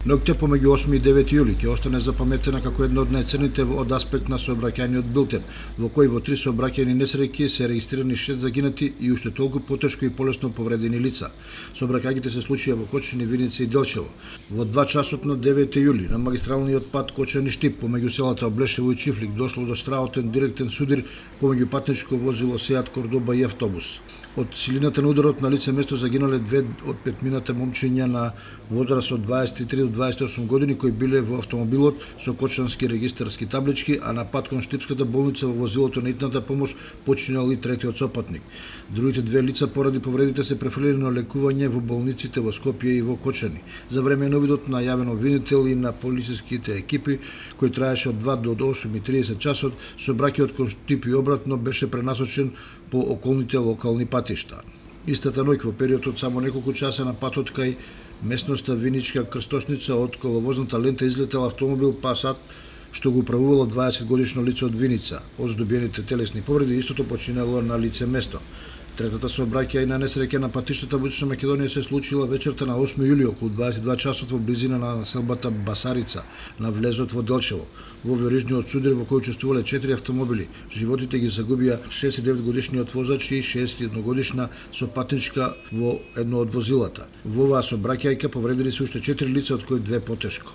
Ноќта помеѓу 8 и 9 јули ќе остане запаметена како една од најценните од аспект на сообраќајниот билтен, во кој во 3 сообраќајни несреќи се регистрирани 6 загинати и уште толку потешко и полесно повредени лица. Сообраќајките се случија во Кочани, Виница и Делчево. Во 2 часот на 9 јули на магистралниот пат Кочани-Штип помеѓу селата Облешево и Чифлик дошло до страотен директен судир помеѓу патничко возило Сеат Кордоба и автобус. Од силината на ударот на лице место загинале 2 од 5-мината момчиња на возраст од 23 до 28 години кои биле во автомобилот со кочански регистарски таблички, а на пат кон Штипската болница во возилото на итната помош починал и третиот сопатник. Другите 2 лица поради повредите се префрлени на лекување во болниците во Скопје и во Кочани. За време на обидот најавен обвинител и на полициските екипи, кој траеше од 2 до 8:30 часот, сообраќајот кон Штип и обратно беше пренасочен по околните локални патишта. Истата ноќ во период од само неколку часа на патот кај местноста Виничка крстосница од коловозната лента излетел автомобил Пасат, што го управувало 20 годишно лице од Виница. Од здобиените телесни повреди истото починало на лице место. Третата сообраќајна несреќа на патиштата во Источна Македонија се случила вечерта на 8 јули околу 22 часот во близина на населбата Басарица на влезот во Делчево. Во верижниот судир во кој учествувале 4 автомобили, животите ги загубија 69 годишниот возач и 61 годишна сопатничка во едно од возилата. Во оваа сообраќајка повредени се уште 4 лица од кои 2 потешко.